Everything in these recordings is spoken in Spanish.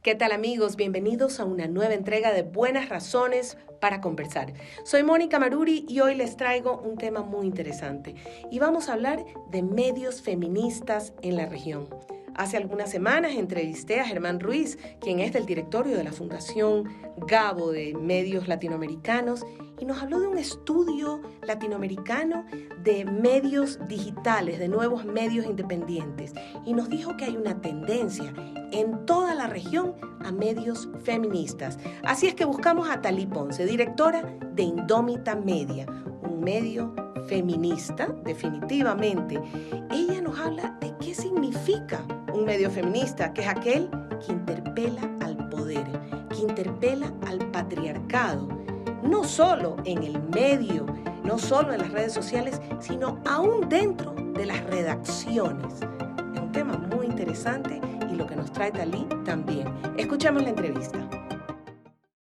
¿Qué tal amigos? Bienvenidos a una nueva entrega de Buenas Razones para Conversar. Soy Mónica Maruri y hoy les traigo un tema muy interesante y vamos a hablar de medios feministas en la región. Hace algunas semanas entrevisté a Germán Ruiz, quien es del directorio de la Fundación Gabo de Medios Latinoamericanos, y nos habló de un estudio latinoamericano de medios digitales, de nuevos medios independientes, y nos dijo que hay una tendencia en toda la región a medios feministas. Así es que buscamos a Talí Ponce, directora de Indómita Media, un medio feminista, definitivamente. Ella nos habla de qué significa un medio feminista, que es aquel que interpela al poder, que interpela al patriarcado, no solo en el medio, no solo en las redes sociales, sino aún dentro de las redacciones. Es un tema muy interesante y lo que nos trae Talí también. Escuchamos la entrevista.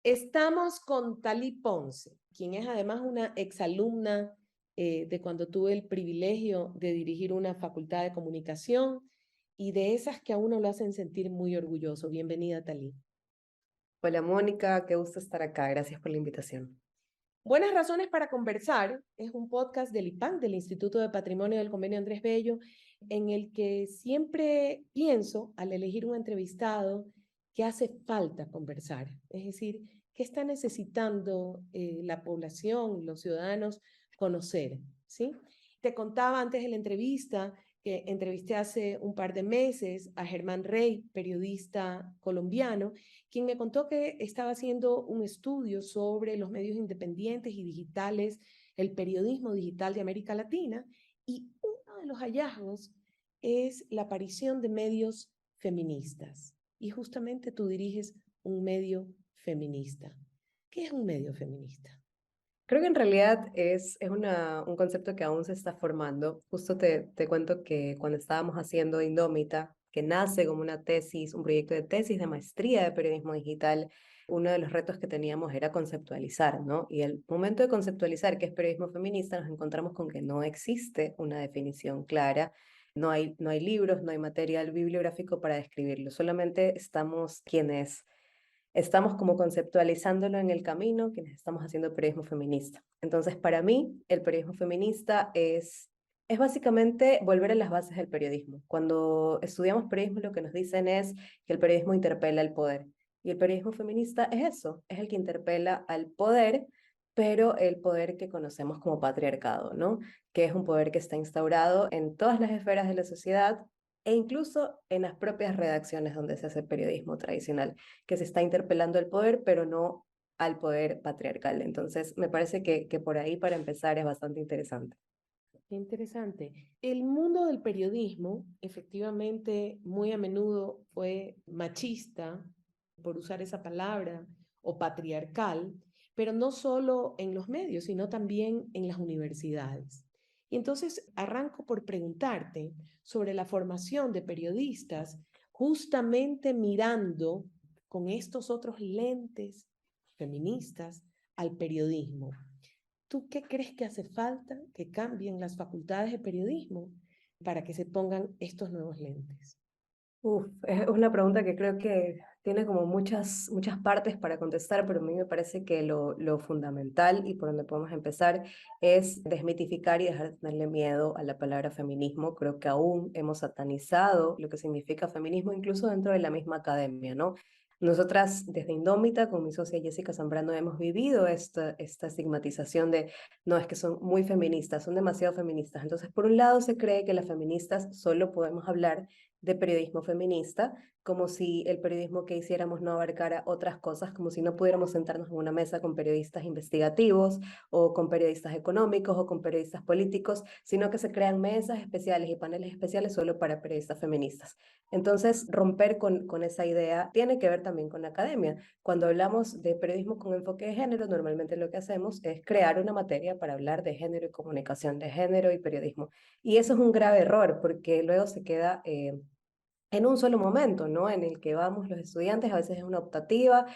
Estamos con Talí Ponce, quien es además una exalumna de cuando tuve el privilegio de dirigir una facultad de comunicación y de esas que a uno lo hacen sentir muy orgulloso. Bienvenida, Talí. Hola Mónica, qué gusto estar acá. Gracias por la invitación. Buenas Razones para Conversar es un podcast del IPAN, del Instituto de Patrimonio del Convenio Andrés Bello, en el que siempre pienso, al elegir un entrevistado, que hace falta conversar. Es decir, ¿qué está necesitando la población, los ciudadanos, conocer? ¿Sí? Te contaba antes de la entrevista que entrevisté hace un par de meses a Germán Rey, periodista colombiano, quien me contó que estaba haciendo un estudio sobre los medios independientes y digitales, el periodismo digital de América Latina, y uno de los hallazgos es la aparición de medios feministas. Y justamente tú diriges un medio feminista. ¿Qué es un medio feminista? Creo que en realidad es un concepto que aún se está formando. Justo te cuento que cuando estábamos haciendo Indómita, que nace como una tesis, un proyecto de tesis de maestría de periodismo digital, uno de los retos que teníamos era conceptualizar, ¿no? Y el momento de conceptualizar qué es periodismo feminista, nos encontramos con que no existe una definición clara. No hay libros, no hay material bibliográfico para describirlo. Solamente estamos quienes estamos como conceptualizándolo en el camino, quienes estamos haciendo periodismo feminista. Entonces, para mí, el periodismo feminista es básicamente volver a las bases del periodismo. Cuando estudiamos periodismo, lo que nos dicen es que el periodismo interpela al poder. Y el periodismo feminista es eso, es el que interpela al poder, pero el poder que conocemos como patriarcado, ¿no? Que es un poder que está instaurado en todas las esferas de la sociedad e incluso en las propias redacciones donde se hace periodismo tradicional, que se está interpelando al poder, pero no al poder patriarcal. Entonces, me parece que por ahí, para empezar, es bastante interesante. Qué interesante. El mundo del periodismo, efectivamente, muy a menudo fue machista, por usar esa palabra, o patriarcal, pero no solo en los medios, sino también en las universidades. Y entonces arranco por preguntarte sobre la formación de periodistas, justamente mirando con estos otros lentes feministas al periodismo. ¿Tú qué crees que hace falta que cambien las facultades de periodismo para que se pongan estos nuevos lentes? Uf, es una pregunta que creo que tiene como muchas partes para contestar, pero a mí me parece que lo fundamental y por donde podemos empezar es desmitificar y dejar de tenerle miedo a la palabra feminismo. Creo que aún hemos satanizado lo que significa feminismo, incluso dentro de la misma academia, ¿no? Nosotras desde Indómita, con mi socia Jessica Zambrano, hemos vivido esta estigmatización de, no, es que son muy feministas, son demasiado feministas. Entonces, por un lado, se cree que las feministas solo podemos hablar de periodismo feminista, como si el periodismo que hiciéramos no abarcara otras cosas, como si no pudiéramos sentarnos en una mesa con periodistas investigativos o con periodistas económicos o con periodistas políticos, sino que se crean mesas especiales y paneles especiales solo para periodistas feministas. Entonces, romper con esa idea tiene que ver también con la academia. Cuando hablamos de periodismo con enfoque de género, normalmente lo que hacemos es crear una materia para hablar de género y comunicación de género y periodismo. Y eso es un grave error porque luego se queda en un solo momento, ¿no? En el que vamos los estudiantes, a veces es una optativa,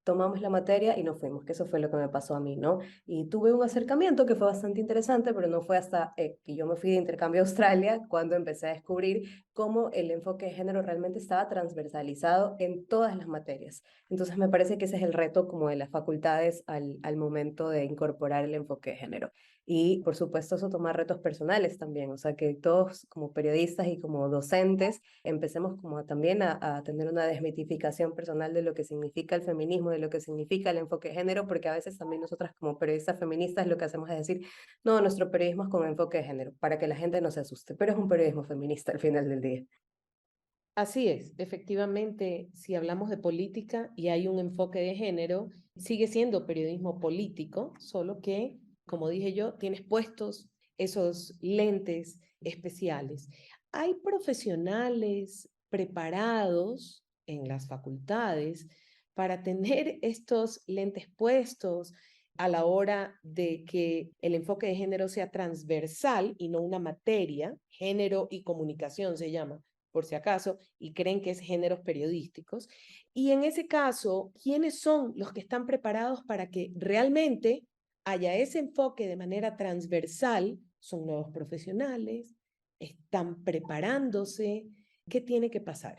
tomamos la materia y nos fuimos, que eso fue lo que me pasó a mí, ¿no? Y tuve un acercamiento que fue bastante interesante, pero no fue hasta que yo me fui de intercambio a Australia cuando empecé a descubrir cómo el enfoque de género realmente estaba transversalizado en todas las materias. Entonces me parece que ese es el reto como de las facultades al momento de incorporar el enfoque de género. Y por supuesto eso toma retos personales también, o sea que todos como periodistas y como docentes empecemos como también a tener una desmitificación personal de lo que significa el feminismo, de lo que significa el enfoque de género, porque a veces también nosotras como periodistas feministas lo que hacemos es decir, no, nuestro periodismo es con enfoque de género, para que la gente no se asuste, pero es un periodismo feminista al final del día. Así es, efectivamente, si hablamos de política y hay un enfoque de género, sigue siendo periodismo político, solo que, como dije yo, tienes puestos esos lentes especiales. Hay profesionales preparados en las facultades para tener estos lentes puestos a la hora de que el enfoque de género sea transversal y no una materia, género y comunicación se llama por si acaso, y creen que es géneros periodísticos. Y en ese caso, ¿quiénes son los que están preparados para que realmente haya ese enfoque de manera transversal? Son nuevos profesionales, están preparándose. ¿Qué tiene que pasar?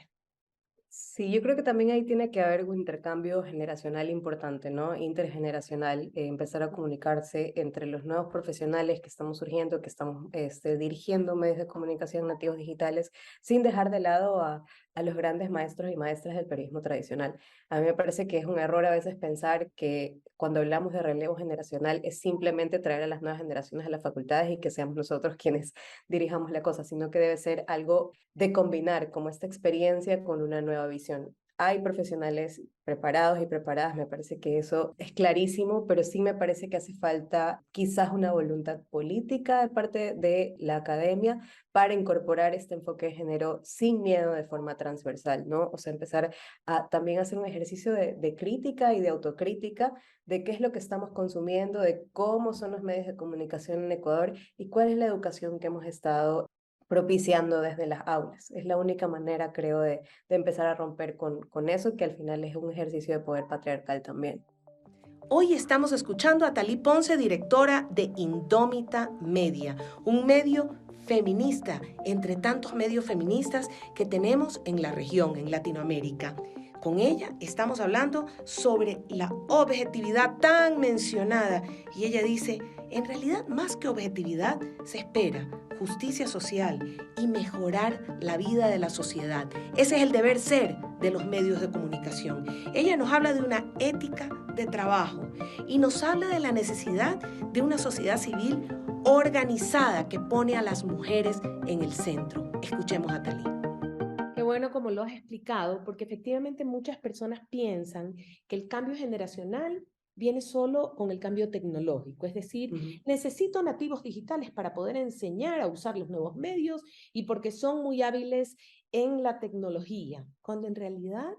Sí, yo creo que también ahí tiene que haber un intercambio generacional importante, ¿no? Intergeneracional, empezar a comunicarse entre los nuevos profesionales que estamos surgiendo, que estamos dirigiendo medios de comunicación nativos digitales, sin dejar de lado a los grandes maestros y maestras del periodismo tradicional. A mí me parece que es un error a veces pensar que cuando hablamos de relevo generacional es simplemente traer a las nuevas generaciones a las facultades y que seamos nosotros quienes dirijamos la cosa, sino que debe ser algo de combinar como esta experiencia con una nueva visión. Hay profesionales preparados y preparadas, me parece que eso es clarísimo, pero sí me parece que hace falta quizás una voluntad política de parte de la academia para incorporar este enfoque de género sin miedo de forma transversal, ¿no? O sea, empezar a también hacer un ejercicio de crítica y de autocrítica de qué es lo que estamos consumiendo, de cómo son los medios de comunicación en Ecuador y cuál es la educación que hemos estado propiciando desde las aulas. Es la única manera, creo, de empezar a romper con eso, que al final es un ejercicio de poder patriarcal también. Hoy estamos escuchando a Talí Ponce, directora de Indómita Media, un medio feminista entre tantos medios feministas que tenemos en la región, en Latinoamérica. Con ella estamos hablando sobre la objetividad tan mencionada y ella dice, en realidad más que objetividad se espera justicia social y mejorar la vida de la sociedad. Ese es el deber ser de los medios de comunicación. Ella nos habla de una ética de trabajo y nos habla de la necesidad de una sociedad civil organizada que pone a las mujeres en el centro. Escuchemos a Talí. Qué bueno como lo has explicado, porque efectivamente muchas personas piensan que el cambio generacional viene solo con el cambio tecnológico, es decir, necesito nativos digitales para poder enseñar a usar los nuevos medios y porque son muy hábiles en la tecnología, cuando en realidad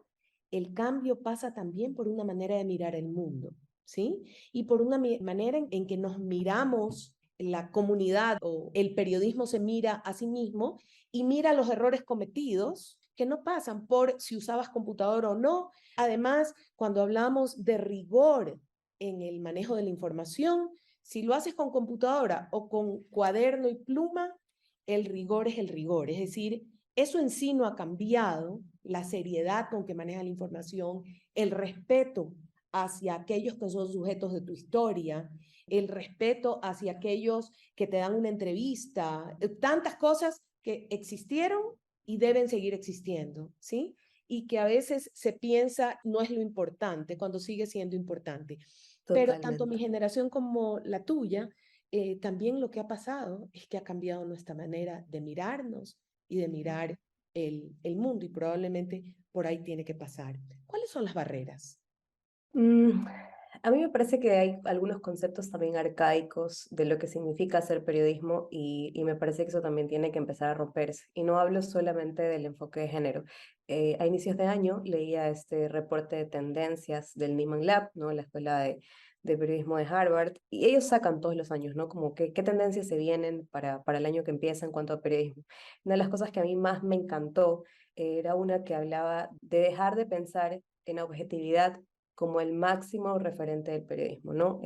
el cambio pasa también por una manera de mirar el mundo, ¿sí? Y por una manera en que nos miramos la comunidad o el periodismo se mira a sí mismo y mira los errores cometidos que no pasan por si usabas computador o no. Además, cuando hablamos de rigor en el manejo de la información, si lo haces con computadora o con cuaderno y pluma, el rigor es el rigor. Es decir, eso en sí no ha cambiado, la seriedad con que maneja la información, el respeto hacia aquellos que son sujetos de tu historia, el respeto hacia aquellos que te dan una entrevista, tantas cosas que existieron y deben seguir existiendo, ¿sí? Y que a veces se piensa no es lo importante cuando sigue siendo importante. Pero tanto mi Totalmente. generación como la tuya, también lo que ha pasado es que ha cambiado nuestra manera de mirarnos y de mirar el mundo y probablemente por ahí tiene que pasar. ¿Cuáles son las barreras? Mm, a mí me parece que hay algunos conceptos también arcaicos de lo que significa hacer periodismo y me parece que eso también tiene que empezar a romperse. Y no hablo solamente del enfoque de género. A inicios de año leía este reporte de tendencias del Nieman Lab, ¿no? La escuela de periodismo de Harvard, y ellos sacan todos los años, ¿no? Como que, qué tendencias se vienen para el año que empieza en cuanto a periodismo. Una de las cosas que a mí más me encantó era una que hablaba de dejar de pensar en objetividad como el máximo referente del periodismo, ¿no?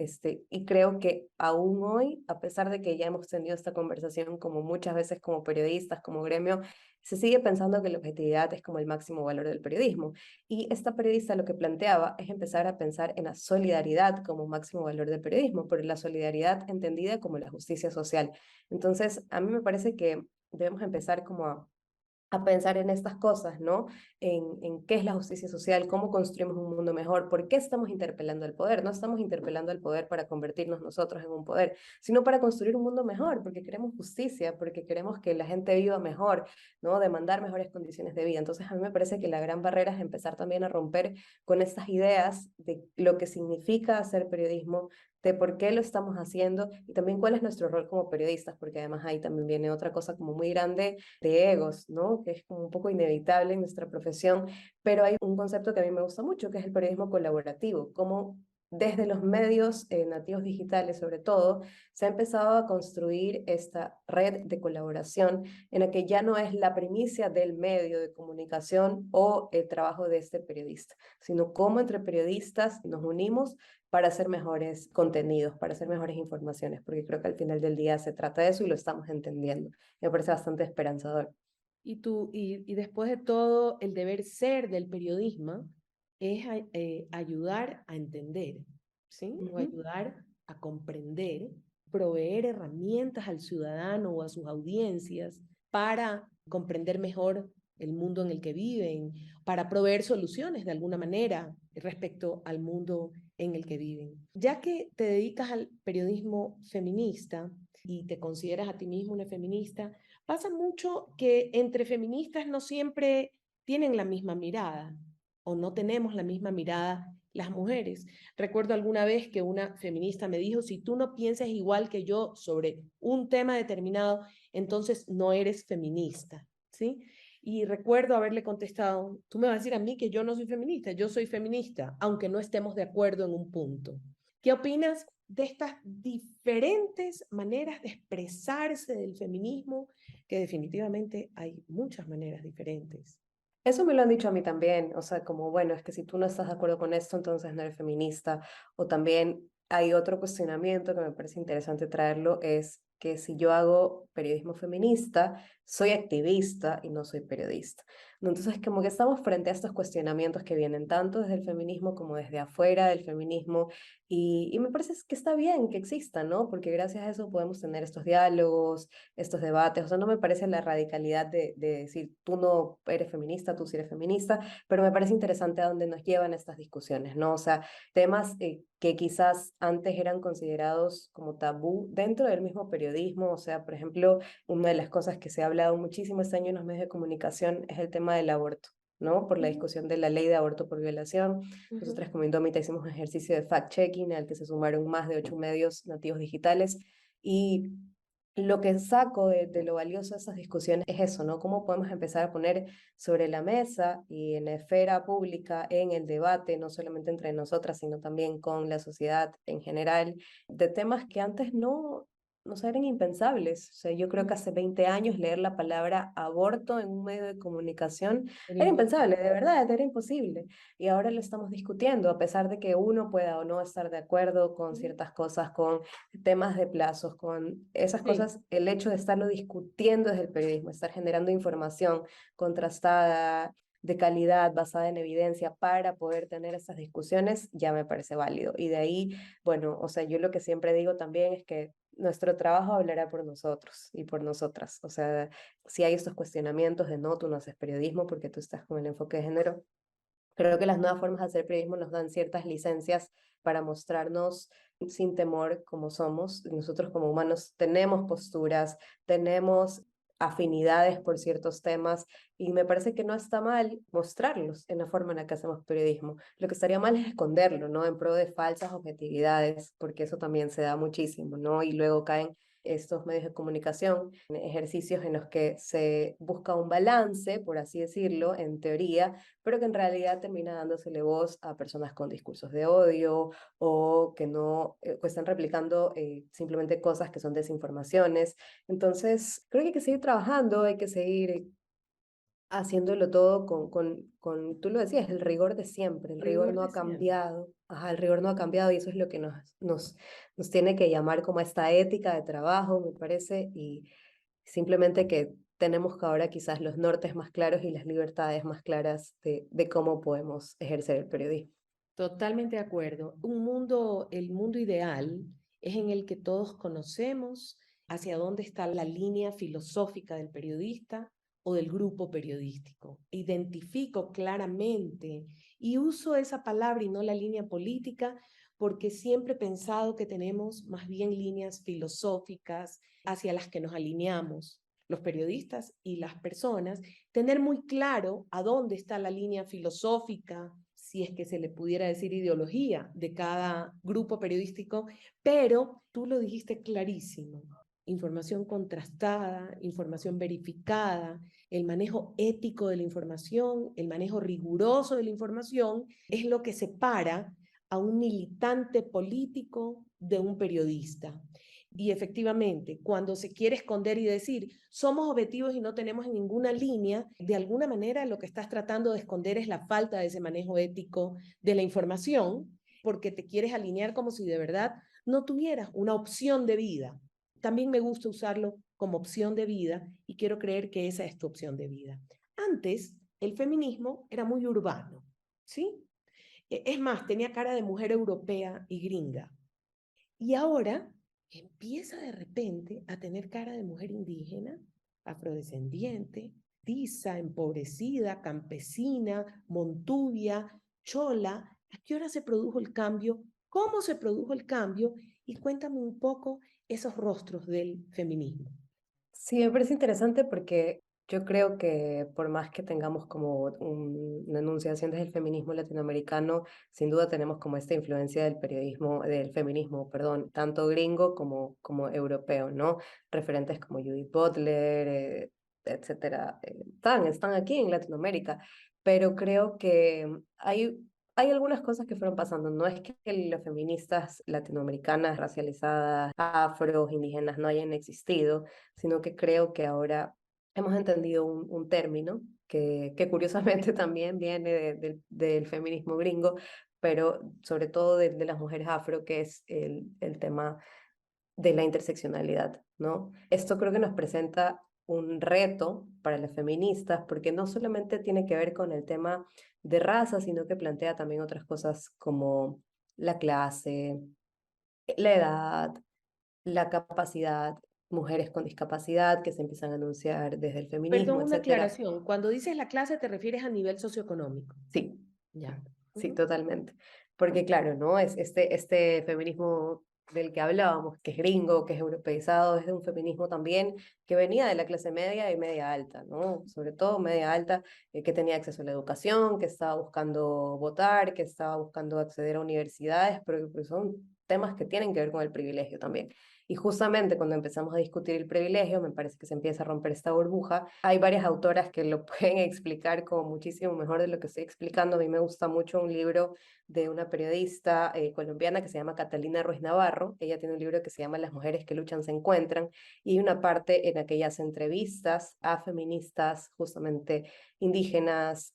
Y creo que aún hoy, a pesar de que ya hemos tenido esta conversación como muchas veces como periodistas, como gremio, se sigue pensando que la objetividad es como el máximo valor del periodismo. Y esta periodista lo que planteaba es empezar a pensar en la solidaridad como máximo valor del periodismo, pero la solidaridad entendida como la justicia social. Entonces, a mí me parece que debemos empezar como a pensar en estas cosas, ¿no? En qué es la justicia social, cómo construimos un mundo mejor, por qué estamos interpelando al poder. No estamos interpelando al poder para convertirnos nosotros en un poder, sino para construir un mundo mejor, porque queremos justicia, porque queremos que la gente viva mejor, ¿no? Demandar mejores condiciones de vida. Entonces, a mí me parece que la gran barrera es empezar también a romper con estas ideas de lo que significa hacer periodismo, de por qué lo estamos haciendo y también cuál es nuestro rol como periodistas, porque además ahí también viene otra cosa como muy grande de egos, ¿no? Que es como un poco inevitable en nuestra profesión, pero hay un concepto que a mí me gusta mucho, que es el periodismo colaborativo, como desde los medios nativos digitales sobre todo, se ha empezado a construir esta red de colaboración en la que ya no es la primicia del medio de comunicación o el trabajo de este periodista, sino cómo entre periodistas nos unimos para hacer mejores contenidos, para hacer mejores informaciones, porque creo que al final del día se trata de eso y lo estamos entendiendo. Me parece bastante esperanzador. Y después de todo, el deber ser del periodismo es ayudar a entender, ¿sí? O Ujú. ayudar a comprender, proveer herramientas al ciudadano o a sus audiencias para comprender mejor el mundo en el que viven, para proveer soluciones de alguna manera respecto al mundo en el que viven. Ya que te dedicas al periodismo feminista y te consideras a ti mismo una feminista, pasa mucho que entre feministas no siempre tienen la misma mirada o no tenemos la misma mirada las mujeres. Recuerdo alguna vez que una feminista me dijo, si tú no piensas igual que yo sobre un tema determinado, entonces no eres feminista, ¿sí? Y recuerdo haberle contestado, tú me vas a decir a mí que yo no soy feminista, yo soy feminista, aunque no estemos de acuerdo en un punto. ¿Qué opinas de estas diferentes maneras de expresarse del feminismo, que definitivamente hay muchas maneras diferentes? Eso me lo han dicho a mí también, o sea, como, bueno, es que si tú no estás de acuerdo con esto, entonces no eres feminista. O también hay otro cuestionamiento que me parece interesante traerlo, es que si yo hago periodismo feminista, soy activista y no soy periodista. Entonces, como que estamos frente a estos cuestionamientos que vienen tanto desde el feminismo como desde afuera del feminismo, y me parece que está bien que existan, ¿no? Porque gracias a eso podemos tener estos diálogos, estos debates. O sea, no me parece la radicalidad de decir tú no eres feminista, tú sí eres feminista, pero me parece interesante a dónde nos llevan estas discusiones, ¿no? O sea, temas que quizás antes eran considerados como tabú dentro del mismo periodismo. O sea, por ejemplo, una de las cosas que se ha hablado muchísimo este año en los medios de comunicación es el tema del aborto, ¿no? Por la Ujú, discusión de la ley de aborto por violación. ujú. Nosotras como Indómita hicimos un ejercicio de fact-checking al que se sumaron más de 8 medios nativos digitales y lo que saco de lo valioso de esas discusiones es eso, ¿no? Cómo podemos empezar a poner sobre la mesa y en la esfera pública, en el debate, no solamente entre nosotras, sino también con la sociedad en general, de temas que antes no eran impensables. O sea, yo creo que hace 20 años leer la palabra aborto en un medio de comunicación Era era imposible. impensable, de verdad, era imposible. Y ahora lo estamos discutiendo, a pesar de que uno pueda o no estar de acuerdo con Ujú. ciertas cosas, con temas de plazos, con esas Sí, cosas, el hecho de estarlo discutiendo desde el periodismo, estar generando información contrastada, de calidad, basada en evidencia, para poder tener esas discusiones, ya me parece válido. Y de ahí, bueno, o sea, yo lo que siempre digo también es que nuestro trabajo hablará por nosotros y por nosotras. O sea, si hay estos cuestionamientos de no, tú no haces periodismo porque tú estás con el enfoque de género, creo que las nuevas formas de hacer periodismo nos dan ciertas licencias para mostrarnos sin temor como somos. Nosotros como humanos tenemos posturas, tenemos afinidades por ciertos temas y me parece que no está mal mostrarlos en la forma en la que hacemos periodismo. Lo que estaría mal es esconderlo, ¿no? En pro de falsas objetividades, porque eso también se da muchísimo, ¿no? Y luego caen estos medios de comunicación, en ejercicios en los que se busca un balance, por así decirlo, en teoría, pero que en realidad termina dándosele voz a personas con discursos de odio o que no, que están replicando simplemente cosas que son desinformaciones. Entonces, creo que hay que seguir trabajando, hay que seguir haciéndolo todo tú lo decías, el rigor de siempre, el rigor Rigor no de ha siempre. cambiado, ajá, el rigor no ha cambiado y eso es lo que nos tiene que llamar como esta ética de trabajo, me parece, y simplemente que tenemos que ahora quizás los nortes más claros y las libertades más claras de cómo podemos ejercer el periodismo. Totalmente de acuerdo. El mundo ideal es en el que todos conocemos hacia dónde está la línea filosófica del periodista o del grupo periodístico. Identifico claramente y uso esa palabra y no la línea política porque siempre he pensado que tenemos más bien líneas filosóficas hacia las que nos alineamos los periodistas y las personas, tener muy claro a dónde está la línea filosófica, si es que se le pudiera decir ideología de cada grupo periodístico, pero tú lo dijiste clarísimo, información contrastada, información verificada, el manejo ético de la información, el manejo riguroso de la información, es lo que separa a un militante político de un periodista. Y efectivamente, cuando se quiere esconder y decir, somos objetivos y no tenemos en ninguna línea, de alguna manera lo que estás tratando de esconder es la falta de ese manejo ético de la información, porque te quieres alinear como si de verdad no tuvieras una opción de vida. También me gusta usarlo como opción de vida y quiero creer que esa es tu opción de vida. Antes, el feminismo era muy urbano, ¿sí? Es más, tenía cara de mujer europea y gringa. Y ahora empieza de repente a tener cara de mujer indígena, afrodescendiente, tiza, empobrecida, campesina, montuvia, chola. ¿A qué hora se produjo el cambio? ¿Cómo se produjo el cambio? Y cuéntame un poco esos rostros del feminismo. Sí, me parece interesante porque yo creo que por más que tengamos como una enunciación desde el feminismo latinoamericano, sin duda tenemos como esta influencia del periodismo, del feminismo, perdón, tanto gringo como europeo, ¿no? Referentes como Judith Butler, etcétera, están aquí en Latinoamérica, pero creo que hay algunas cosas que fueron pasando. No es que las feministas latinoamericanas, racializadas, afros, indígenas no hayan existido, sino que creo que ahora hemos entendido un término que curiosamente también viene del feminismo gringo, pero sobre todo de las mujeres afro, que es el tema de la interseccionalidad, ¿no? Esto creo que nos presenta un reto para las feministas, porque no solamente tiene que ver con el tema de raza, sino que plantea también otras cosas como la clase, la edad, la capacidad, mujeres con discapacidad que se empiezan a anunciar desde el Perdón, feminismo, una etcétera. aclaración. Cuando dices la clase te refieres a nivel socioeconómico. Sí, Ya. sí, Ujú. totalmente. Porque claro, ¿no? Es este feminismo del que hablábamos, que es gringo, que es europeizado, es de un feminismo también que venía de la clase media y media alta, ¿no? Sobre todo media alta, que tenía acceso a la educación, que estaba buscando votar, que estaba buscando acceder a universidades, pero que pues, son temas que tienen que ver con el privilegio también. Y justamente cuando empezamos a discutir el privilegio, me parece que se empieza a romper esta burbuja. Hay varias autoras que lo pueden explicar como muchísimo mejor de lo que estoy explicando. A mí me gusta mucho un libro de una periodista colombiana que se llama Catalina Ruiz Navarro. Ella tiene un libro que se llama Las mujeres que luchan se encuentran y hay una parte en la que ella hace entrevistas a feministas justamente indígenas,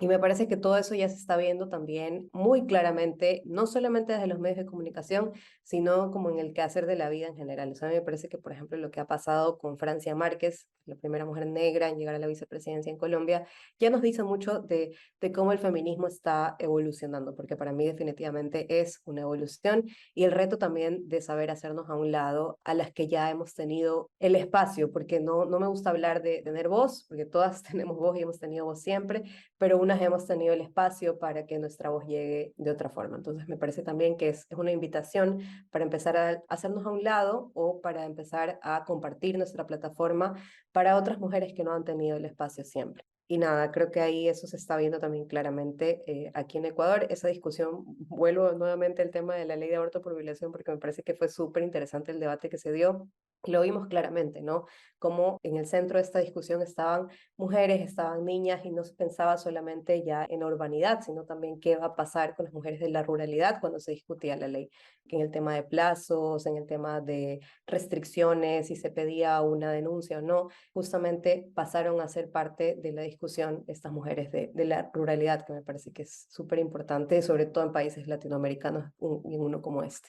y me parece que todo eso ya se está viendo también muy claramente, no solamente desde los medios de comunicación, sino como en el quehacer de la vida en general. O sea, a mí me parece que, por ejemplo, lo que ha pasado con Francia Márquez, la primera mujer negra en llegar a la vicepresidencia en Colombia, ya nos dice mucho de cómo el feminismo está evolucionando, porque para mí definitivamente es una evolución y el reto también de saber hacernos a un lado a las que ya hemos tenido el espacio, porque no me gusta hablar de tener voz, porque todas tenemos voz y hemos tenido voz siempre, pero unas hemos tenido el espacio para que nuestra voz llegue de otra forma. Entonces me parece también que es una invitación para empezar a hacernos a un lado o para empezar a compartir nuestra plataforma para otras mujeres que no han tenido el espacio siempre. Y nada, creo que ahí eso se está viendo también claramente aquí en Ecuador. Esa discusión, vuelvo nuevamente al tema de la ley de aborto por violación, porque me parece que fue súper interesante el debate que se dio. lo vimos claramente, ¿no? Como en el centro de esta discusión estaban mujeres, estaban niñas y no se pensaba solamente ya en la urbanidad, sino también qué va a pasar con las mujeres de la ruralidad cuando se discutía la ley, que en el tema de plazos, en el tema de restricciones, si se pedía una denuncia o no, justamente pasaron a ser parte de la discusión estas mujeres de la ruralidad, que me parece que es súper importante, sobre todo en países latinoamericanos y en uno como este.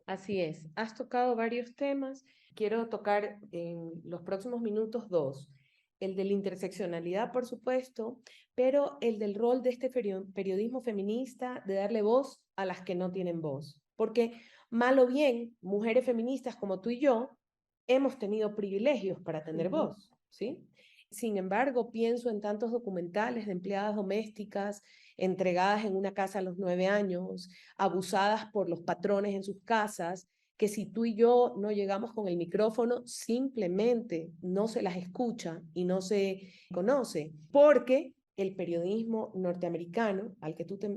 Así es, has tocado varios temas. Quiero tocar en los próximos minutos dos. El de la interseccionalidad, por supuesto, pero el del rol de este periodismo feminista, de darle voz a las que no tienen voz. Porque, mal o bien, mujeres feministas como tú y yo hemos tenido privilegios para tener voz, ¿sí? Sin embargo, pienso en tantos documentales de empleadas domésticas entregadas en una casa a los 9 años, abusadas por los patrones en sus casas, que si tú y yo no llegamos con el micrófono, simplemente no se las escucha y no se conoce, porque el periodismo norteamericano al que tú te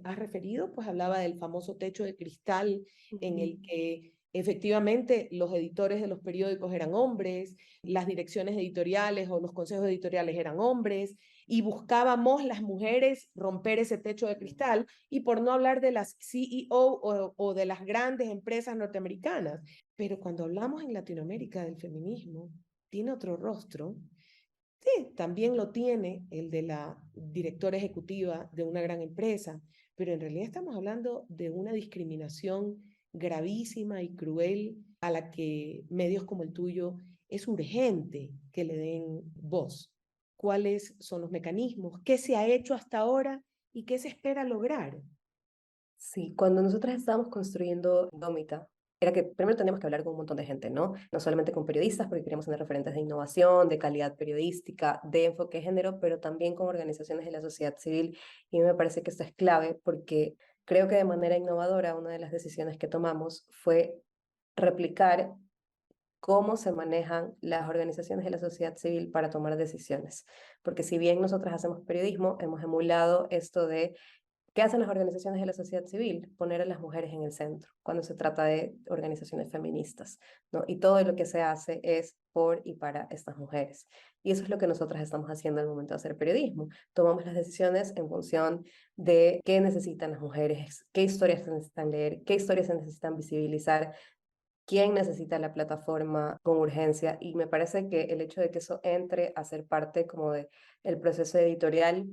has referido, pues hablaba del famoso techo de cristal en el que efectivamente los editores de los periódicos eran hombres, las direcciones editoriales o los consejos editoriales eran hombres, y buscábamos las mujeres romper ese techo de cristal, y por no hablar de las CEO o de las grandes empresas norteamericanas. Pero cuando hablamos en Latinoamérica del feminismo, tiene otro rostro. Sí, también lo tiene el de la directora ejecutiva de una gran empresa, pero en realidad estamos hablando de una discriminación gravísima y cruel a la que medios como el tuyo es urgente que le den voz. ¿Cuáles son los mecanismos? ¿Qué se ha hecho hasta ahora y qué se espera lograr? Sí, cuando nosotros estábamos construyendo Dómita, era que primero teníamos que hablar con un montón de gente, ¿no? No solamente con periodistas, porque queríamos tener referentes de innovación, de calidad periodística, de enfoque de género, pero también con organizaciones de la sociedad civil. Y me parece que esto es clave porque creo que de manera innovadora una de las decisiones que tomamos fue replicar cómo se manejan las organizaciones de la sociedad civil para tomar decisiones. Porque si bien nosotros hacemos periodismo, hemos emulado esto de ¿qué hacen las organizaciones de la sociedad civil? Poner a las mujeres en el centro cuando se trata de organizaciones feministas, ¿no? Y todo lo que se hace es por y para estas mujeres. Y eso es lo que nosotras estamos haciendo al momento de hacer periodismo. Tomamos las decisiones en función de qué necesitan las mujeres, qué historias se necesitan leer, qué historias se necesitan visibilizar, quién necesita la plataforma con urgencia. Y me parece que el hecho de que eso entre a ser parte como de el proceso editorial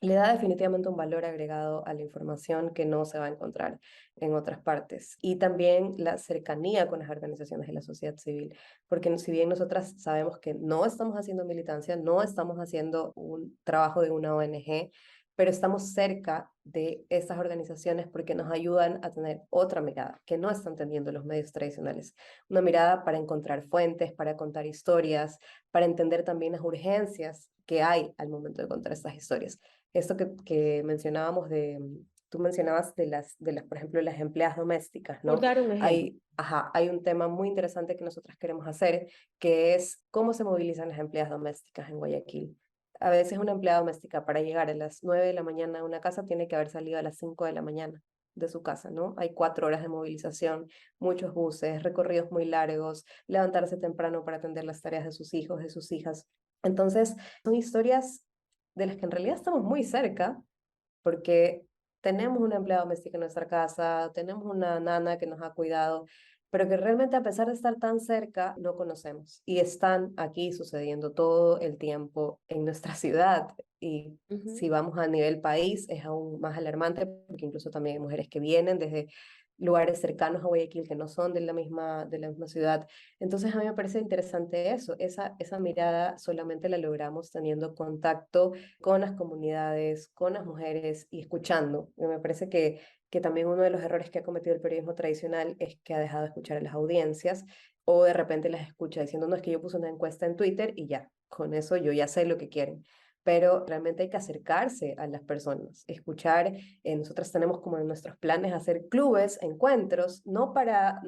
le da definitivamente un valor agregado a la información que no se va a encontrar en otras partes. Y también la cercanía con las organizaciones de la sociedad civil, porque si bien nosotras sabemos que no estamos haciendo militancia, no estamos haciendo un trabajo de una ONG, pero estamos cerca de estas organizaciones porque nos ayudan a tener otra mirada que no están teniendo los medios tradicionales. Una mirada para encontrar fuentes, para contar historias, para entender también las urgencias que hay al momento de contar estas historias. Esto que mencionábamos tú mencionabas por ejemplo, las empleadas domésticas, Por ¿no? dar un ejemplo. Hay un tema muy interesante que nosotras queremos hacer, que es cómo se movilizan las empleadas domésticas en Guayaquil. A veces una empleada doméstica para llegar a las 9 de la mañana a una casa tiene que haber salido a las 5 de la mañana de su casa, ¿no? Hay 4 horas de movilización, muchos buses, recorridos muy largos, levantarse temprano para atender las tareas de sus hijos, de sus hijas. Entonces, son historias de las que en realidad estamos muy cerca, porque tenemos una empleada doméstica en nuestra casa, tenemos una nana que nos ha cuidado, pero que realmente a pesar de estar tan cerca, no conocemos. Y están aquí sucediendo todo el tiempo en nuestra ciudad. Y si vamos a nivel país, es aún más alarmante, porque incluso también hay mujeres que vienen desde lugares cercanos a Guayaquil que no son de la misma ciudad. Entonces a mí me parece interesante eso, esa mirada solamente la logramos teniendo contacto con las comunidades, con las mujeres y escuchando. Y me parece que también uno de los errores que ha cometido el periodismo tradicional es que ha dejado de escuchar a las audiencias o de repente las escucha diciendo, no, es que yo puse una encuesta en Twitter y ya, con eso yo ya sé lo que quieren. Pero realmente hay que acercarse a las personas, escuchar. Nosotros tenemos como en nuestros planes hacer clubes, encuentros, no para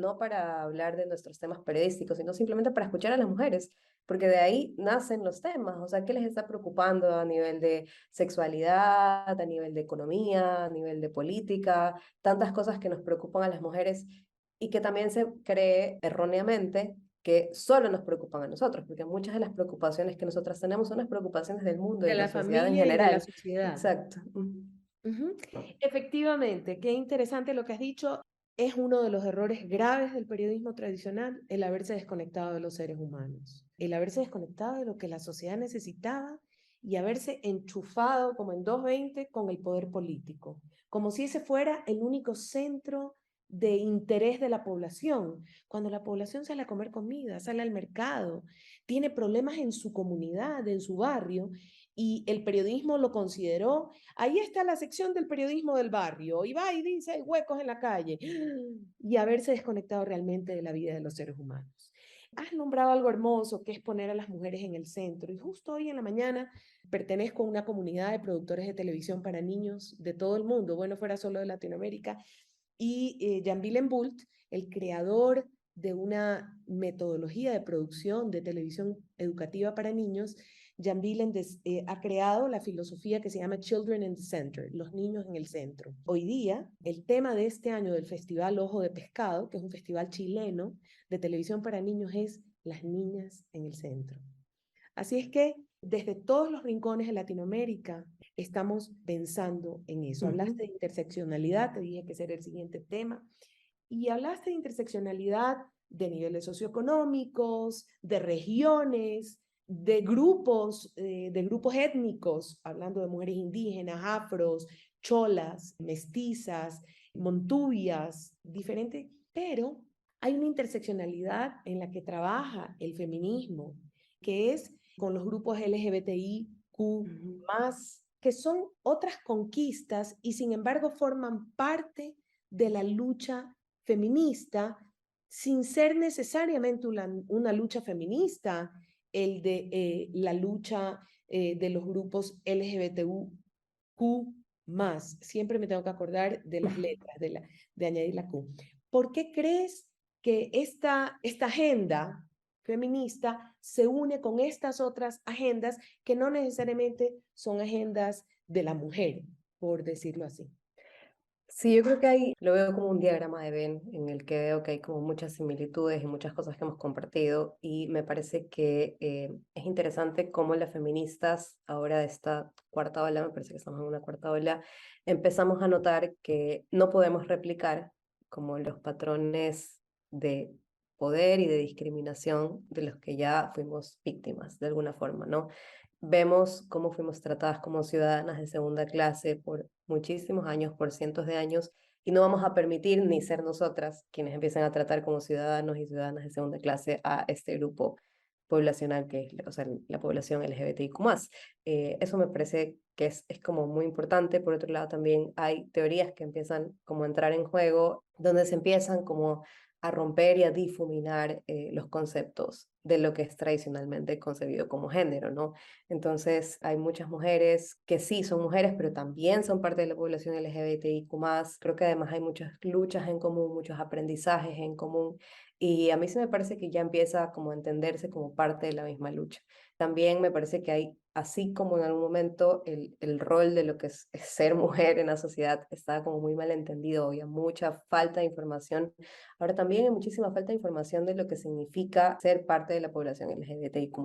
hablar de nuestros temas periodísticos, sino simplemente para escuchar a las mujeres, porque de ahí nacen los temas, o sea, ¿qué les está preocupando a nivel de sexualidad, a nivel de economía, a nivel de política, tantas cosas que nos preocupan a las mujeres y que también se cree erróneamente que solo nos preocupan a nosotros, porque muchas de las preocupaciones que nosotras tenemos son las preocupaciones del mundo, De de la la sociedad en familia y de la general. sociedad. Exacto. Ujú. Efectivamente, qué interesante lo que has dicho. Es uno de los errores graves del periodismo tradicional el haberse desconectado de los seres humanos, el haberse desconectado de lo que la sociedad necesitaba y haberse enchufado como en 220 con el poder político, como si ese fuera el único centro de interés de la población, cuando la población sale a comer comida, sale al mercado, tiene problemas en su comunidad, en su barrio, y el periodismo lo consideró. Ahí está la sección del periodismo del barrio, y va y dice, hay huecos en la calle, y haberse desconectado realmente de la vida de los seres humanos. Has nombrado algo hermoso, que es poner a las mujeres en el centro, y justo hoy en la mañana pertenezco a una comunidad de productores de televisión para niños de todo el mundo, bueno, fuera solo de Latinoamérica, y Jan Willem Bult, el creador de una metodología de producción de televisión educativa para niños, Jan Willem ha creado la filosofía que se llama Children in the Center, los niños en el centro. Hoy día, el tema de este año del Festival Ojo de Pescado, que es un festival chileno de televisión para niños, es las niñas en el centro. Así es que desde todos los rincones de Latinoamérica estamos pensando en eso. Hablaste de interseccionalidad, te dije que ese era el siguiente tema, y hablaste de interseccionalidad de niveles socioeconómicos, de regiones, de grupos étnicos, hablando de mujeres indígenas, afros, cholas, mestizas, montubias, diferentes, pero hay una interseccionalidad en la que trabaja el feminismo, que es con los grupos LGBTIQ+, que son otras conquistas y sin embargo forman parte de la lucha feminista sin ser necesariamente una lucha feminista, el de la lucha de los grupos LGBTQ+. Siempre me tengo que acordar de las letras, de añadir la Q. ¿Por qué crees que esta agenda feminista se une con estas otras agendas que no necesariamente son agendas de la mujer, por decirlo así? Sí, yo creo que hay, lo veo como un diagrama de Venn en el que veo que hay como muchas similitudes y muchas cosas que hemos compartido y me parece que es interesante cómo las feministas ahora de esta cuarta ola, me parece que estamos en una cuarta ola, empezamos a notar que no podemos replicar como los patrones de poder y de discriminación de los que ya fuimos víctimas de alguna forma, ¿no? Vemos cómo fuimos tratadas como ciudadanas de segunda clase por muchísimos años, por cientos de años, y no vamos a permitir ni ser nosotras quienes empiecen a tratar como ciudadanos y ciudadanas de segunda clase a este grupo poblacional que es, o sea, la población LGBTIQ+. Eso me parece que es como muy importante. Por otro lado, también hay teorías que empiezan como a entrar en juego, donde se empiezan como a romper y a difuminar los conceptos de lo que es tradicionalmente concebido como género, ¿no? Entonces, hay muchas mujeres que sí son mujeres, pero también son parte de la población LGBTIQ+. Creo que además hay muchas luchas en común, muchos aprendizajes en común, y a mí sí me parece que ya empieza como a entenderse como parte de la misma lucha. También me parece que hay, así como en algún momento el rol de lo que es ser mujer en la sociedad estaba como muy mal entendido, había mucha falta de información. Ahora también hay muchísima falta de información de lo que significa ser parte de la población LGBTIQ+.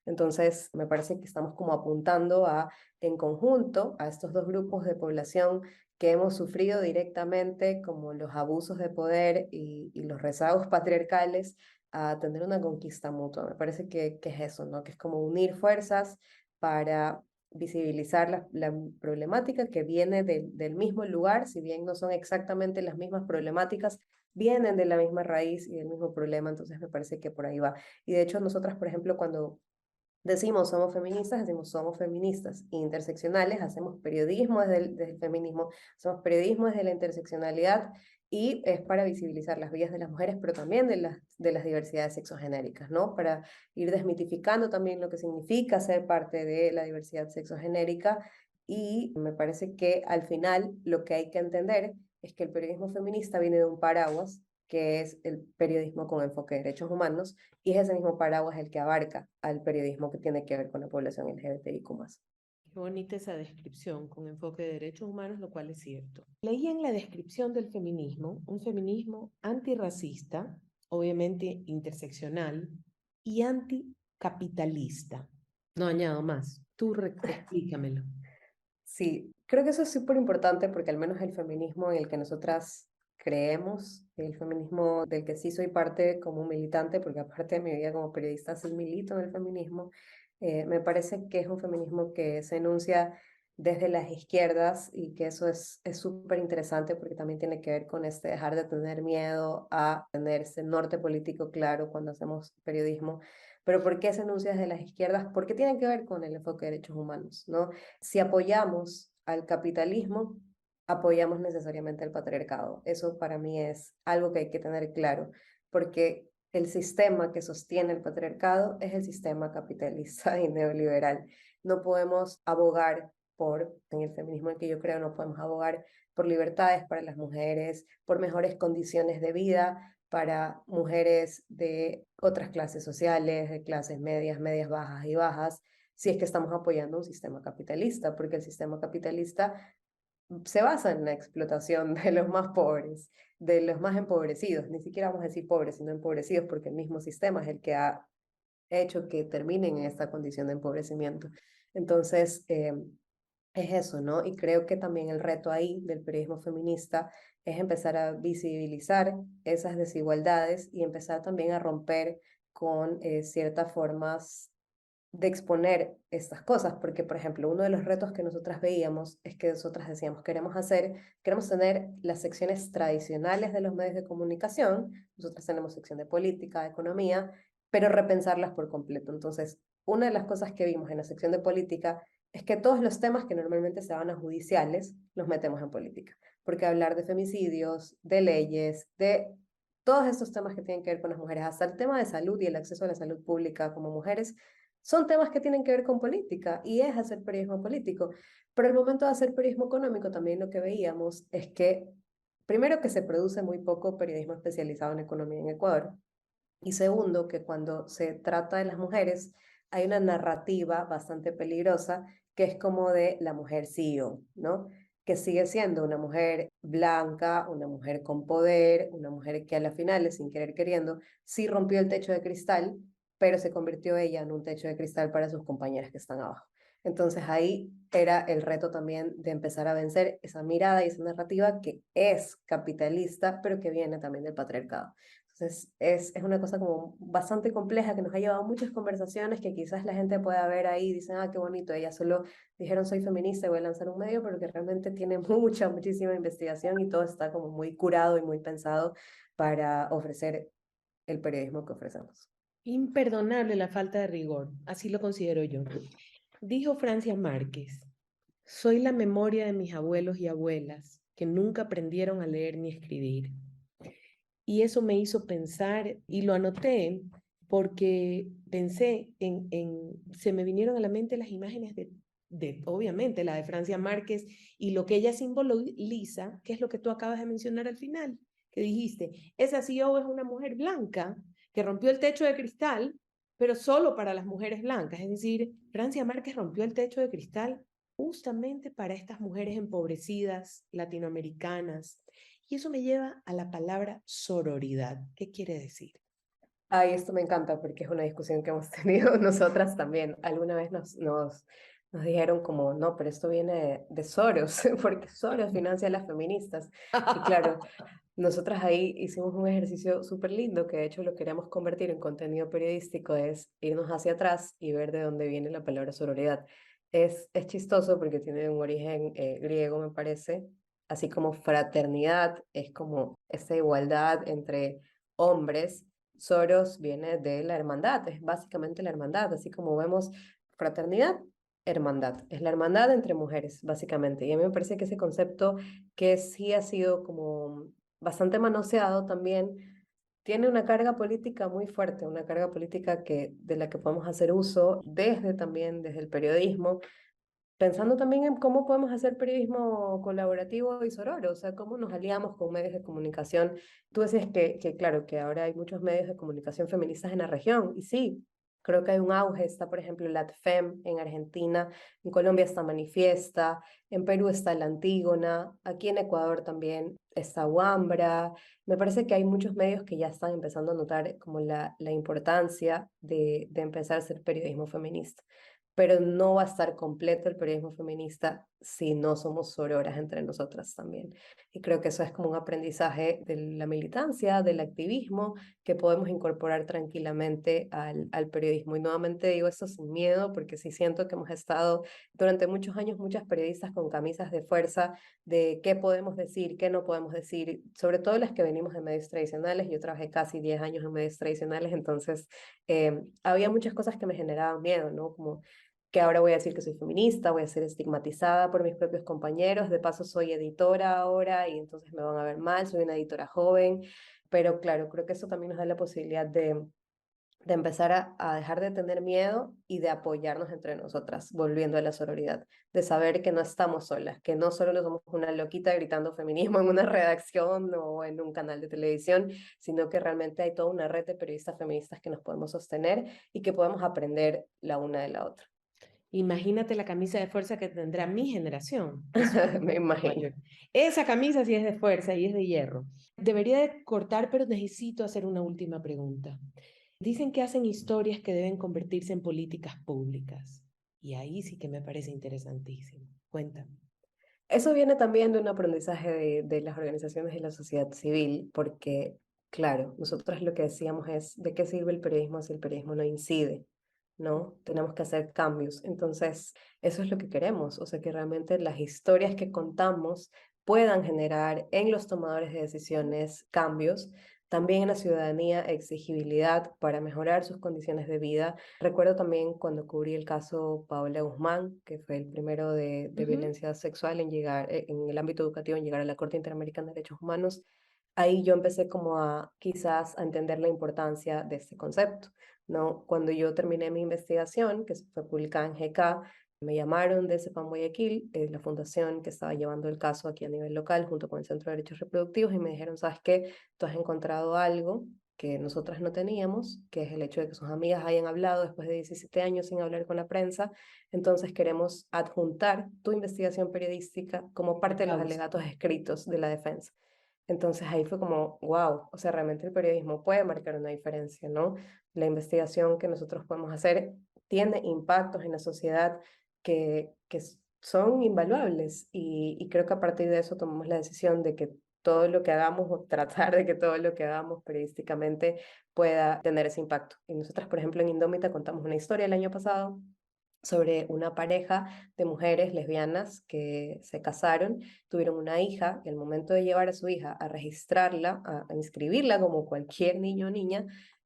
Entonces, me parece que estamos como apuntando a, en conjunto, a estos dos grupos de población que hemos sufrido directamente como los abusos de poder y los rezagos patriarcales, a tener una conquista mutua. Me parece que es eso, ¿no? Que es como unir fuerzas para visibilizar la problemática que viene del mismo lugar, si bien no son exactamente las mismas problemáticas, vienen de la misma raíz y del mismo problema, entonces me parece que por ahí va. Y de hecho nosotras, por ejemplo, cuando decimos somos feministas, decimos somos feministas interseccionales, hacemos periodismo desde el feminismo, hacemos periodismo desde la interseccionalidad y es para visibilizar las vidas de las mujeres, pero también de las diversidades sexogenéricas, ¿no? Para ir desmitificando también lo que significa ser parte de la diversidad sexogenérica y me parece que al final lo que hay que entender es que el periodismo feminista viene de un paraguas que es el periodismo con enfoque de derechos humanos, y es ese mismo paraguas el que abarca al periodismo que tiene que ver con la población LGBTIQ+. Qué bonita esa descripción con enfoque de derechos humanos, lo cual es cierto. Leí en la descripción del feminismo un feminismo antirracista, obviamente interseccional y anticapitalista. No añado más. Tú explícamelo. Sí, creo que eso es súper importante porque al menos el feminismo en el que nosotras creemos, el feminismo del que sí soy parte como militante, porque aparte de mi vida como periodista sí milito en el feminismo, me parece que es un feminismo que se enuncia desde las izquierdas y que eso es súper interesante porque también tiene que ver con este dejar de tener miedo a tener ese norte político claro cuando hacemos periodismo. Pero ¿por qué se enuncia desde las izquierdas? Porque tiene que ver con el enfoque de derechos humanos, ¿no? Si apoyamos al capitalismo, apoyamos necesariamente al patriarcado. Eso para mí es algo que hay que tener claro, porque el sistema que sostiene el patriarcado es el sistema capitalista y neoliberal. No podemos abogar por, en el feminismo en que yo creo, no podemos abogar por libertades para las mujeres, por mejores condiciones de vida para mujeres de otras clases sociales, de clases medias, medias bajas y bajas, si es que estamos apoyando un sistema capitalista, porque el sistema capitalista se basa en la explotación de los más pobres, de los más empobrecidos, ni siquiera vamos a decir pobres, sino empobrecidos, porque el mismo sistema es el que ha hecho que terminen en esta condición de empobrecimiento. Entonces, es eso, ¿no? Y creo que también el reto ahí del periodismo feminista es empezar a visibilizar esas desigualdades y empezar también a romper con ciertas formas de exponer estas cosas, porque por ejemplo, uno de los retos que nosotras veíamos es que nosotras decíamos, queremos tener las secciones tradicionales de los medios de comunicación, nosotras tenemos sección de política, de economía, pero repensarlas por completo. Entonces, una de las cosas que vimos en la sección de política es que todos los temas que normalmente se van a judiciales los metemos en política, porque hablar de femicidios, de leyes, de todos estos temas que tienen que ver con las mujeres, hasta el tema de salud y el acceso a la salud pública como mujeres, son temas que tienen que ver con política y es hacer periodismo político. Pero al momento de hacer periodismo económico también lo que veíamos es que, primero, que se produce muy poco periodismo especializado en economía en Ecuador y segundo, que cuando se trata de las mujeres hay una narrativa bastante peligrosa que es como de la mujer CEO, ¿no? Que sigue siendo una mujer blanca, una mujer con poder, una mujer que a la final, sin querer queriendo, sí rompió el techo de cristal, pero se convirtió ella en un techo de cristal para sus compañeras que están abajo. Entonces ahí era el reto también de empezar a vencer esa mirada y esa narrativa que es capitalista, pero que viene también del patriarcado. Entonces es una cosa como bastante compleja que nos ha llevado a muchas conversaciones que quizás la gente pueda ver ahí y dicen, ah, qué bonito, ellas solo dijeron soy feminista y voy a lanzar un medio, pero que realmente tiene muchísima investigación y todo está como muy curado y muy pensado para ofrecer el periodismo que ofrecemos. Imperdonable la falta de rigor, así lo considero yo. Dijo Francia Márquez, soy la memoria de mis abuelos y abuelas que nunca aprendieron a leer ni escribir. Y eso me hizo pensar, y lo anoté porque pensé se me vinieron a la mente las imágenes obviamente, la de Francia Márquez y lo que ella simboliza, que es lo que tú acabas de mencionar al final, que dijiste, esa CEO es una mujer blanca que rompió el techo de cristal, pero solo para las mujeres blancas. Es decir, Francia Márquez rompió el techo de cristal justamente para estas mujeres empobrecidas, latinoamericanas, y eso me lleva a la palabra sororidad. ¿Qué quiere decir? Ay, esto me encanta porque es una discusión que hemos tenido nosotras también. Alguna vez nos dijeron como, no, pero esto viene de Soros, porque Soros financia a las feministas. Y claro, nosotras ahí hicimos un ejercicio súper lindo que de hecho lo queríamos convertir en contenido periodístico, es irnos hacia atrás y ver de dónde viene la palabra sororidad. Es chistoso porque tiene un origen griego, me parece, así como fraternidad, es como esa igualdad entre hombres. Soros viene de la hermandad, es básicamente la hermandad, así como vemos fraternidad, hermandad, es la hermandad entre mujeres, básicamente. Y a mí me parece que ese concepto que sí ha sido como bastante manoseado también, tiene una carga política muy fuerte, una carga política de la que podemos hacer uso desde también, desde el periodismo, pensando también en cómo podemos hacer periodismo colaborativo y sororo, o sea, cómo nos aliamos con medios de comunicación. Tú decías claro, que ahora hay muchos medios de comunicación feministas en la región, y sí, Creo que hay un auge, está por ejemplo la ATFEM en Argentina, en Colombia está Manifiesta, en Perú está la Antígona, aquí en Ecuador también está Wambra. Me parece que hay muchos medios que ya están empezando a notar como la importancia de empezar a hacer periodismo feminista, pero no va a estar completo el periodismo feminista si no somos sororas entre nosotras también. Y creo que eso es como un aprendizaje de la militancia, del activismo, que podemos incorporar tranquilamente al periodismo. Y nuevamente digo esto sin miedo, porque sí siento que hemos estado durante muchos años muchas periodistas con camisas de fuerza de qué podemos decir, qué no podemos decir, sobre todo las que venimos de medios tradicionales. Yo trabajé casi 10 años en medios tradicionales, entonces había muchas cosas que me generaban miedo, ¿no? Como que ahora voy a decir que soy feminista, voy a ser estigmatizada por mis propios compañeros, de paso soy editora ahora y entonces me van a ver mal, soy una editora joven, pero claro, creo que eso también nos da la posibilidad de empezar a dejar de tener miedo y de apoyarnos entre nosotras, volviendo a la sororidad, de saber que no estamos solas, que no solo somos una loquita gritando feminismo en una redacción o en un canal de televisión, sino que realmente hay toda una red de periodistas feministas que nos podemos sostener y que podemos aprender la una de la otra. Imagínate la camisa de fuerza que tendrá mi generación, que son un Me poco imagino. mayor. Esa camisa sí es de fuerza y es de hierro. Debería de cortar, pero necesito hacer una última pregunta. Dicen que hacen historias que deben convertirse en políticas públicas. Y ahí sí que me parece interesantísimo. Cuéntame. Eso viene también de un aprendizaje de las organizaciones de la sociedad civil, porque, claro, nosotros lo que decíamos es, ¿de qué sirve el periodismo si el periodismo no incide? ¿No? Tenemos que hacer cambios. Entonces, eso es lo que queremos, o sea, que realmente las historias que contamos puedan generar en los tomadores de decisiones cambios, también en la ciudadanía exigibilidad para mejorar sus condiciones de vida. Recuerdo también cuando cubrí el caso Paola Guzmán, que fue el primero de Ujú. violencia sexual en llegar, en el ámbito educativo, en llegar a la Corte Interamericana de Derechos Humanos. Ahí yo empecé como a quizás a entender la importancia de este concepto, ¿no? Cuando yo terminé mi investigación, que fue publicada en GK, me llamaron de CEPAM Guayaquil, la fundación que estaba llevando el caso aquí a nivel local, junto con el Centro de Derechos Reproductivos, y me dijeron, ¿sabes qué? Tú has encontrado algo que nosotras no teníamos, que es el hecho de que sus amigas hayan hablado después de 17 años sin hablar con la prensa, entonces queremos adjuntar tu investigación periodística como La parte de los causa. alegatos escritos de la defensa. Entonces ahí fue como, wow, o sea, realmente el periodismo puede marcar una diferencia, ¿no? La investigación que nosotros podemos hacer tiene impactos en la sociedad que son invaluables y creo que a partir de eso tomamos la decisión de que todo lo que hagamos o tratar de que todo lo que hagamos periodísticamente pueda tener ese impacto. Y nosotras, por ejemplo, en Indómita contamos una historia el año pasado sobre una pareja de mujeres lesbianas que se casaron, tuvieron una hija y al momento de llevar a su hija a registrarla, a inscribirla como cualquier niño o niña,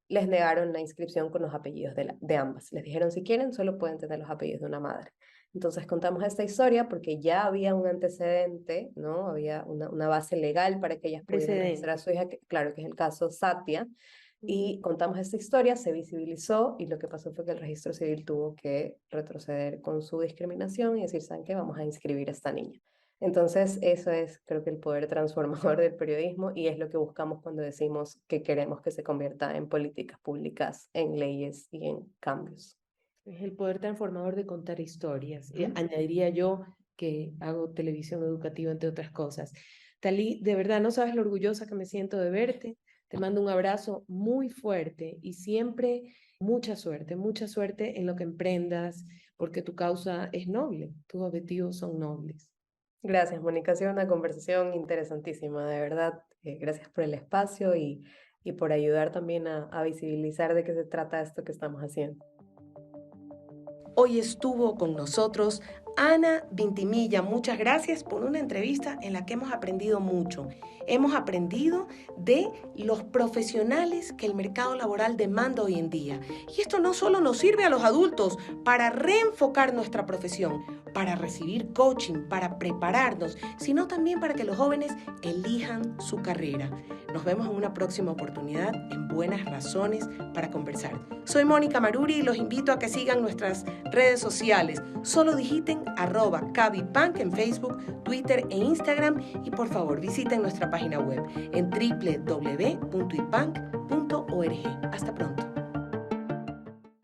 les negaron la inscripción con los apellidos de ambas. Les dijeron si quieren solo pueden tener los apellidos de una madre. Entonces contamos esta historia porque ya había un antecedente, ¿no? Había una base legal para que ellas pudieran registrar a Precedente. su hija, que, claro que es el caso Satia, Ujú. y contamos esta historia, se visibilizó y lo que pasó fue que el registro civil tuvo que retroceder con su discriminación y decir, ¿saben qué? Vamos a inscribir a esta niña. Entonces, eso es, creo que el poder transformador del periodismo y es lo que buscamos cuando decimos que queremos que se convierta en políticas públicas, en leyes y en cambios. Es el poder transformador de contar historias. Y Ujú. añadiría yo que hago televisión educativa, entre otras cosas. Talí, de verdad no sabes lo orgullosa que me siento de verte. Te mando un abrazo muy fuerte y siempre mucha suerte en lo que emprendas, porque tu causa es noble, tus objetivos son nobles. Gracias, Mónica. Ha sido una conversación interesantísima, de verdad. Gracias por el espacio y por ayudar también a visibilizar de qué se trata esto que estamos haciendo. Hoy estuvo con nosotros Ana Vintimilla. Muchas gracias por una entrevista en la que hemos aprendido mucho. Hemos aprendido de los profesionales que el mercado laboral demanda hoy en día. Y esto no solo nos sirve a los adultos para reenfocar nuestra profesión, para recibir coaching, para prepararnos, sino también para que los jóvenes elijan su carrera. Nos vemos en una próxima oportunidad en Buenas Razones para Conversar. Soy Mónica Maruri y los invito a que sigan nuestras redes sociales. Solo digiten @cabipank en Facebook, Twitter e Instagram y por favor visiten nuestra página web en www.ipank.org. Hasta pronto.